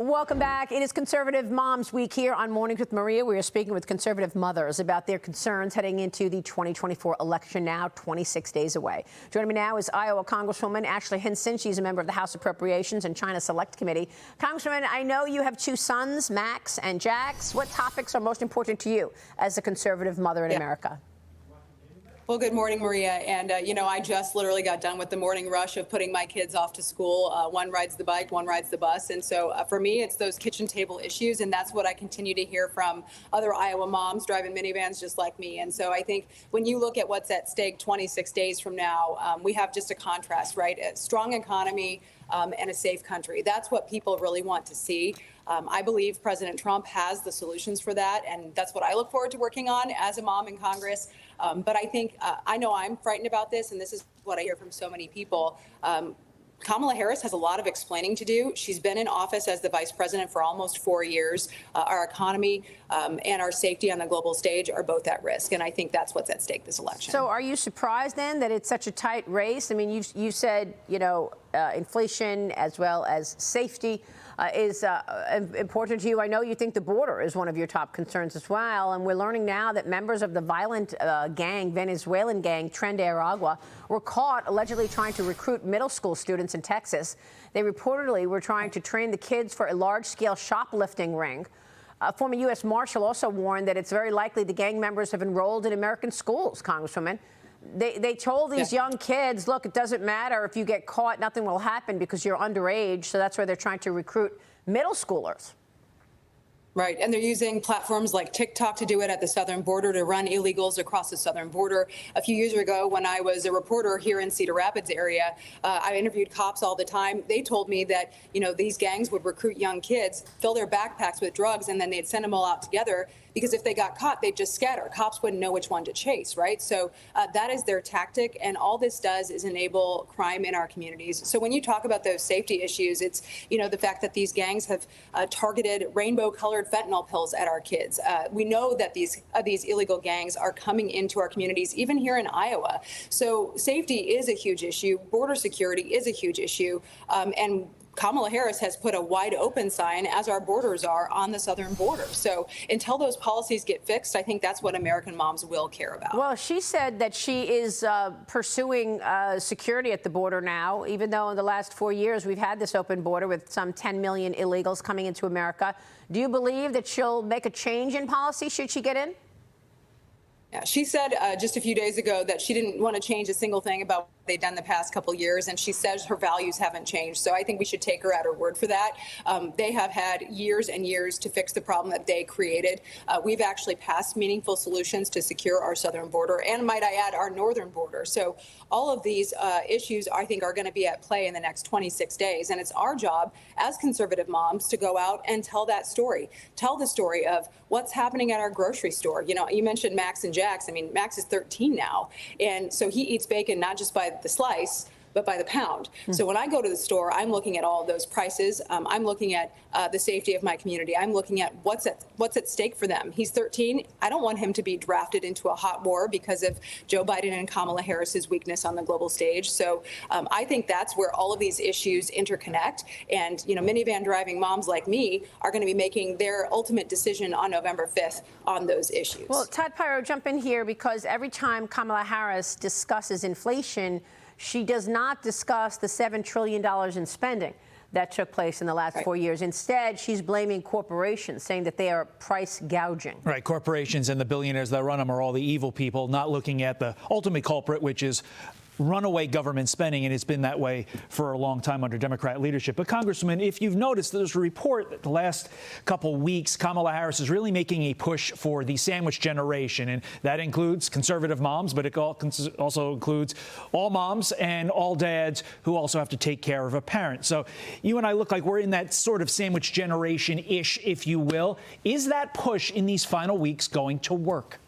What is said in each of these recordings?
Welcome back. It is Conservative Moms Week here on Mornings with Maria. We are speaking with conservative mothers about their concerns heading into the 2024 election, now 26 days away. Joining me now is Iowa Congresswoman Ashley Hinson. She's a member of the House Appropriations and China Select Committee. Congresswoman, I know you have two sons, Max and Jax. What topics are most important to you as a conservative mother in America? Well, good morning, Maria. And, I just literally got done with the morning rush of putting my kids off to school. One rides the bike, one rides the bus. And so for me, it's those kitchen table issues. And that's what I continue to hear from other Iowa moms driving minivans just like me. And so I think when you look at what's at stake 26 days from now, we have just a contrast, right? A strong economy and a safe country. That's what people really want to see. I believe President Trump has the solutions for that, and that's what I look forward to working on as a mom in Congress. But I think I know I'm frightened about this, and this is what I hear from so many people. Kamala Harris has a lot of explaining to do. She's been in office as the vice president for almost 4 years. Our economy and our safety on the global stage are both at risk, and I think that's what's at stake this election. So are you surprised then that it's such a tight race? I mean, you said, inflation as well as safety is important to you. I know you think the border is one of your top concerns as well. And we're learning now that members of the violent Venezuelan gang, Tren de Aragua, were caught allegedly trying to recruit middle school students in Texas. They reportedly were trying to train the kids for a large-scale shoplifting ring. A former U.S. Marshal also warned that it's very likely the gang members have enrolled in American schools, Congresswoman. They told these young kids, look, it doesn't matter if you get caught, nothing will happen because you're underage. So that's why they're trying to recruit middle schoolers. Right. And they're using platforms like TikTok to do it at the southern border, to run illegals across the southern border. A few years ago, when I was a reporter here in Cedar Rapids area, I interviewed cops all the time. They told me that, these gangs would recruit young kids, fill their backpacks with drugs, and then they'd send them all out together, because if they got caught, they'd just scatter. Cops wouldn't know which one to chase, right? So that is their tactic. And all this does is enable crime in our communities. So when you talk about those safety issues, it's, the fact that these gangs have targeted rainbow-colored fentanyl pills at our kids. We know that these illegal gangs are coming into our communities, even here in Iowa. So safety is a huge issue. Border security is a huge issue. And Kamala Harris has put a wide open sign, as our borders are, on the southern border. So until those policies get fixed, I think that's what American moms will care about. Well, she said that she is pursuing security at the border now, even though in the last 4 years we've had this open border with some 10 million illegals coming into America. Do you believe that she'll make a change in policy should she get in? Yeah, she said just a few days ago that she didn't want to change a single thing about what they've done the past couple of years, and she says her values haven't changed. So I think we should take her at her word for that. They have had years and years to fix the problem that they created. We've actually passed meaningful solutions to secure our southern border and, might I add, our northern border. So all of these issues, I think, are going to be at play in the next 26 days. And it's our job as conservative moms to go out and tell that story. Tell the story of what's happening at our grocery store. You mentioned Max and Jax. I mean, Max is 13 now. And so he eats bacon not just by the slice, but by the pound. So when I go to the store, I'm looking at all of those prices. I'm looking at the safety of my community. I'm looking at what's at stake for them. He's 13. I don't want him to be drafted into a hot war because of Joe Biden and Kamala Harris's weakness on the global stage. So I think that's where all of these issues interconnect. And, minivan driving moms like me are going to be making their ultimate decision on November 5th on those issues. Well, Todd Pyro, jump in here, because every time Kamala Harris discusses inflation, she does not discuss the $7 trillion in spending that took place in the last 4 years. Instead, she's blaming corporations, saying that they are price gouging. Right. Corporations and the billionaires that run them are all the evil people, not looking at the ultimate culprit, which is runaway government spending, and it's been that way for a long time under Democrat leadership. But, Congresswoman, if you've noticed, there's a report that the last couple weeks, Kamala Harris is really making a push for the sandwich generation, and that includes conservative moms, but it also includes all moms and all dads who also have to take care of a parent. So you and I look like we're in that sort of sandwich generation-ish, if you will. Is that push in these final weeks going to work?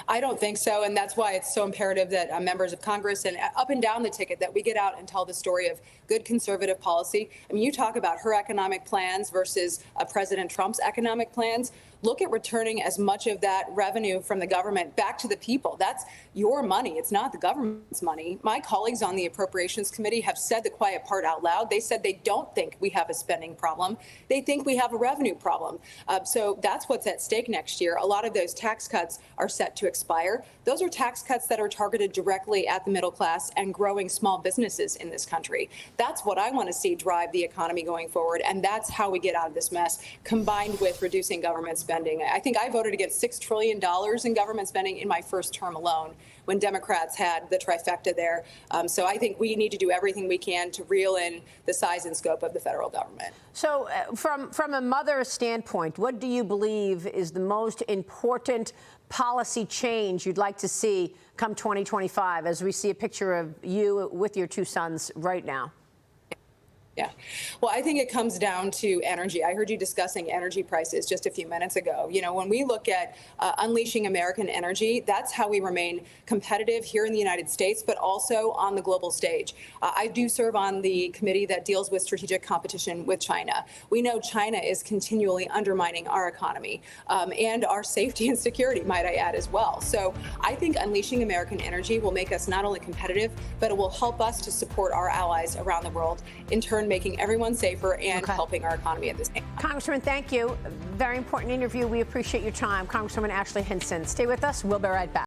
I don't think so, and that's why it's so imperative that members of Congress and up and down the ticket that we get out and tell the story of good conservative policy. I mean, you talk about her economic plans versus President Trump's economic plans. Look at returning as much of that revenue from the government back to the people. That's your money. It's not the government's money. My colleagues on the Appropriations Committee have said the quiet part out loud. They said they don't think we have a spending problem. They think we have a revenue problem. So that's what's at stake next year. A lot of those tax cuts are set to expire. Those are tax cuts that are targeted directly at the middle class and growing small businesses in this country. That's what I want to see drive the economy going forward. And that's how we get out of this mess, combined with reducing government spending. I think I voted against $6 trillion in government spending in my first term alone when Democrats had the trifecta there. So I think we need to do everything we can to reel in the size and scope of the federal government. So from a mother's standpoint, what do you believe is the most important policy change you'd like to see come 2025 as we see a picture of you with your two sons right now? Yeah. Well, I think it comes down to energy. I heard you discussing energy prices just a few minutes ago. You know, when we look at unleashing American energy, that's how we remain competitive here in the United States, but also on the global stage. I do serve on the committee that deals with strategic competition with China. We know China is continually undermining our economy and our safety and security, might I add, as well. So I think unleashing American energy will make us not only competitive, but it will help us to support our allies around the world, in turn making everyone safer and helping our economy at the same time. Congresswoman, thank you. Very important interview. We appreciate your time. Congresswoman Ashley Hinson. Stay with us. We'll be right back.